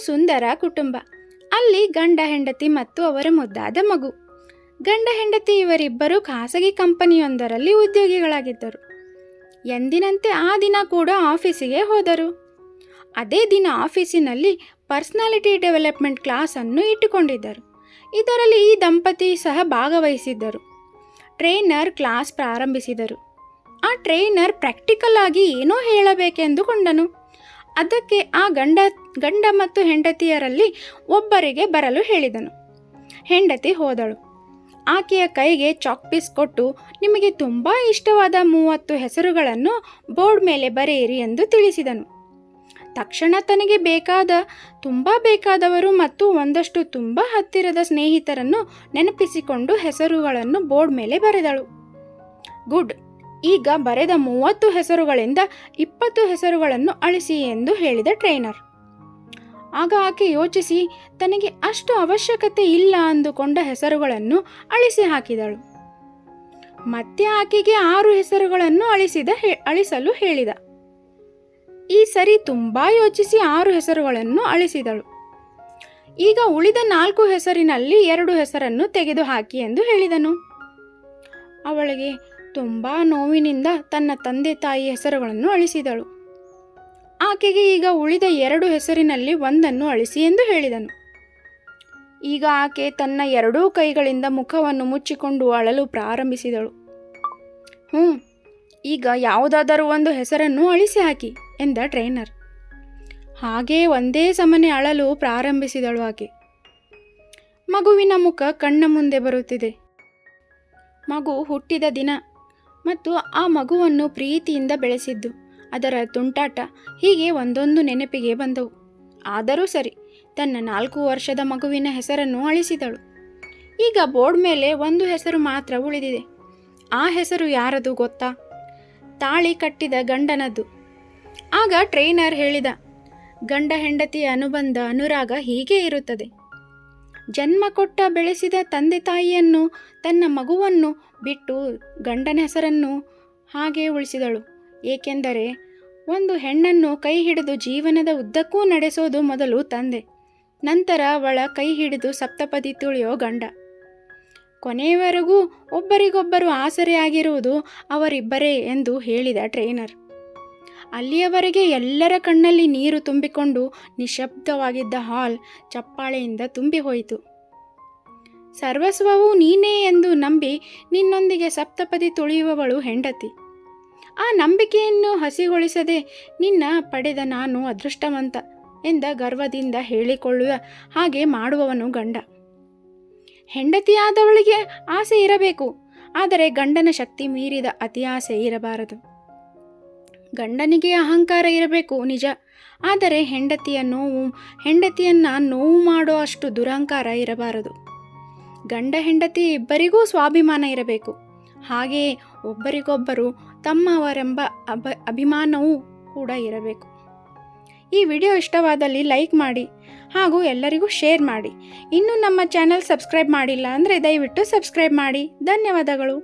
ಸುಂದರ ಕುಟುಂಬ. ಅಲ್ಲಿ ಗಂಡ ಹೆಂಡತಿ ಮತ್ತು ಅವರ ಮುದ್ದಾದ ಮಗು. ಗಂಡ ಹೆಂಡತಿ ಇವರಿಬ್ಬರು ಖಾಸಗಿ ಕಂಪನಿಯೊಂದರಲ್ಲಿ ಉದ್ಯೋಗಿಗಳಾಗಿದ್ದರು. ಎಂದಿನಂತೆ ಆ ದಿನ ಕೂಡ ಆಫೀಸಿಗೆ ಹೋದರು. ಅದೇ ದಿನ ಆಫೀಸಿನಲ್ಲಿ ಪರ್ಸನಾಲಿಟಿ ಡೆವಲಪ್ಮೆಂಟ್ ಕ್ಲಾಸನ್ನು ಇಟ್ಟುಕೊಂಡಿದ್ದರು. ಇದರಲ್ಲಿ ಈ ದಂಪತಿ ಸಹ ಭಾಗವಹಿಸಿದ್ದರು. ಟ್ರೈನರ್ ಕ್ಲಾಸ್ ಪ್ರಾರಂಭಿಸಿದರು. ಆ ಟ್ರೈನರ್ ಪ್ರಾಕ್ಟಿಕಲ್ ಆಗಿ ಏನೋ ಹೇಳಬೇಕೆಂದುಕೊಂಡನು. ಅದಕ್ಕೆ ಆ ಗಂಡ ಮತ್ತು ಹೆಂಡತಿಯರಲ್ಲಿ ಒಬ್ಬರಿಗೆ ಬರಲು ಹೇಳಿದನು. ಹೆಂಡತಿ ಹೋದಳು. ಆಕೆಯ ಕೈಗೆ ಚಾಕ್ ಪೀಸ್ ಕೊಟ್ಟು, ನಿಮಗೆ ತುಂಬ ಇಷ್ಟವಾದ 30 ಹೆಸರುಗಳನ್ನು ಬೋರ್ಡ್ ಮೇಲೆ ಬರೆಯಿರಿ ಎಂದು ತಿಳಿಸಿದನು. ತಕ್ಷಣ ತನಗೆ ತುಂಬ ಬೇಕಾದವರು ಮತ್ತು ಒಂದಷ್ಟು ತುಂಬ ಹತ್ತಿರದ ಸ್ನೇಹಿತರನ್ನು ನೆನಪಿಸಿಕೊಂಡು ಹೆಸರುಗಳನ್ನು ಬೋರ್ಡ್ ಮೇಲೆ ಬರೆದಳು. ಗುಡ್, ಈಗ ಬರೆದ 30 ಹೆಸರುಗಳಿಂದ 20 ಹೆಸರುಗಳನ್ನು ಅಳಿಸಿ ಎಂದು ಹೇಳಿದ ಟ್ರೈನರ್. ಆಗ ಆಕೆ ಯೋಚಿಸಿ ತನಗೆ ಅಷ್ಟು ಅವಶ್ಯಕತೆ ಇಲ್ಲ ಅಂದುಕೊಂಡ ಹೆಸರುಗಳನ್ನು ಅಳಿಸಿ ಹಾಕಿದಳು. ಮತ್ತೆ ಆಕೆಗೆ 6 ಹೆಸರುಗಳನ್ನು ಅಳಿಸಲು ಹೇಳಿದ. ಈ ಸರಿ ತುಂಬ ಯೋಚಿಸಿ 6 ಹೆಸರುಗಳನ್ನು ಅಳಿಸಿದಳು. ಈಗ ಉಳಿದ 4 ಹೆಸರಿನಲ್ಲಿ 2 ಹೆಸರನ್ನು ತೆಗೆದುಹಾಕಿ ಎಂದು ಹೇಳಿದನು. ಅವಳಿಗೆ ತುಂಬ ನೋವಿನಿಂದ ತನ್ನ ತಂದೆ ತಾಯಿ ಹೆಸರುಗಳನ್ನು ಅಳಿಸಿದಳು. ಆಕೆಗೆ ಈಗ ಉಳಿದ 2 ಹೆಸರಿನಲ್ಲಿ ಒಂದನ್ನು ಅಳಿಸಿ ಎಂದು ಹೇಳಿದನು. ಈಗ ಆಕೆ ತನ್ನ 2 ಕೈಗಳಿಂದ ಮುಖವನ್ನು ಮುಚ್ಚಿಕೊಂಡು ಅಳಲು ಪ್ರಾರಂಭಿಸಿದಳು. ಈಗ ಯಾವುದಾದರೂ ಒಂದು ಹೆಸರನ್ನು ಅಳಿಸಿ ಹಾಕಿ ಎಂದ ಟ್ರೈನರ್. ಹಾಗೇ ಒಂದೇ ಸಮನೆ ಅಳಲು ಪ್ರಾರಂಭಿಸಿದಳು ಆಕೆ. ಮಗುವಿನ ಮುಖ ಕಣ್ಣ ಮುಂದೆ ಬರುತ್ತಿದೆ. ಮಗು ಹುಟ್ಟಿದ ದಿನ ಮತ್ತು ಆ ಮಗುವನ್ನು ಪ್ರೀತಿಯಿಂದ ಬೆಳೆಸಿದ್ದು, ಅದರ ತುಂಟಾಟ, ಹೀಗೆ ಒಂದೊಂದು ನೆನಪಿಗೆ ಬಂದವು. ಆದರೂ ಸರಿ, ತನ್ನ 4 ವರ್ಷದ ಮಗುವಿನ ಹೆಸರನ್ನು ಅಳಿಸಿದಳು. ಈಗ ಬೋರ್ಡ್ ಮೇಲೆ ಒಂದು ಹೆಸರು ಮಾತ್ರ ಉಳಿದಿದೆ. ಆ ಹೆಸರು ಯಾರದು ಗೊತ್ತಾ? ತಾಳಿ ಕಟ್ಟಿದ ಗಂಡನದ್ದು. ಆಗ ಟ್ರೈನರ್ ಹೇಳಿದ, ಗಂಡ ಹೆಂಡತಿಯ ಅನುಬಂಧ, ಅನುರಾಗ ಹೀಗೆ ಇರುತ್ತದೆ. ಜನ್ಮ ಕೊಟ್ಟ ಬೆಳೆಸಿದ ತಂದೆ ತಾಯಿಯನ್ನು, ತನ್ನ ಮಗುವನ್ನು ಬಿಟ್ಟು ಗಂಡನ ಹೆಸರನ್ನು ಹಾಗೆ ಉಳಿಸಿದಳು. ಏಕೆಂದರೆ ಒಂದು ಹೆಣ್ಣನ್ನು ಕೈ ಹಿಡಿದು ಜೀವನದ ಉದ್ದಕ್ಕೂ ನಡೆಸೋದು ಮೊದಲು ತಂದೆ, ನಂತರ ಅವಳ ಕೈ ಹಿಡಿದು ಸಪ್ತಪದಿ ತುಳಿಯೋ ಗಂಡ. ಕೊನೆಯವರೆಗೂ ಒಬ್ಬರಿಗೊಬ್ಬರು ಆಸರೆಯಾಗಿರುವುದು ಅವರಿಬ್ಬರೇ ಎಂದು ಹೇಳಿದ ಟ್ರೈನರ್. ಅಲ್ಲಿಯವರೆಗೆ ಎಲ್ಲರ ಕಣ್ಣಲ್ಲಿ ನೀರು ತುಂಬಿಕೊಂಡು ನಿಶ್ಶಬ್ದವಾಗಿದ್ದ ಹಾಲ್ ಚಪ್ಪಾಳೆಯಿಂದ ತುಂಬಿ ಹೋಯಿತು. ಸರ್ವಸ್ವವೂ ನೀನೇ ಎಂದು ನಂಬಿ ನಿನ್ನೊಂದಿಗೆ ಸಪ್ತಪದಿ ತುಳಿಯುವವಳು ಹೆಂಡತಿ. ಆ ನಂಬಿಕೆಯನ್ನು ಹಸಿಗೊಳಿಸದೆ ನಿನ್ನ ಪಡೆದ ನಾನು ಅದೃಷ್ಟವಂತ ಎಂದ ಗರ್ವದಿಂದ ಹೇಳಿಕೊಳ್ಳುವ ಹಾಗೆ ಮಾಡುವವನು ಗಂಡ. ಹೆಂಡತಿಯಾದವಳಿಗೆ ಆಸೆ ಇರಬೇಕು, ಆದರೆ ಗಂಡನ ಶಕ್ತಿ ಮೀರಿದ ಅತಿ ಆಸೆ ಇರಬಾರದು. ಗಂಡನಿಗೆ ಅಹಂಕಾರ ಇರಬೇಕು ನಿಜ, ಆದರೆ ಹೆಂಡತಿಯನ್ನ ನೋವು ಮಾಡೋ ಅಷ್ಟು ದುರಹಂಕಾರ ಇರಬಾರದು. ಗಂಡ ಹೆಂಡತಿ ಇಬ್ಬರಿಗೂ ಸ್ವಾಭಿಮಾನ ಇರಬೇಕು. ಹಾಗೆಯೇ ಒಬ್ಬರಿಗೊಬ್ಬರು ತಮ್ಮವರೆಂಬ ಅಭಿಮಾನವೂ ಕೂಡ ಇರಬೇಕು. ಈ ವಿಡಿಯೋ ಇಷ್ಟವಾದಲ್ಲಿ ಲೈಕ್ ಮಾಡಿ ಹಾಗೂ ಎಲ್ಲರಿಗೂ ಶೇರ್ ಮಾಡಿ. ಇನ್ನೂ ನಮ್ಮ ಚಾನೆಲ್ ಸಬ್ಸ್ಕ್ರೈಬ್ ಮಾಡಿಲ್ಲ ಅಂದರೆ ದಯವಿಟ್ಟು ಸಬ್ಸ್ಕ್ರೈಬ್ ಮಾಡಿ. ಧನ್ಯವಾದಗಳು.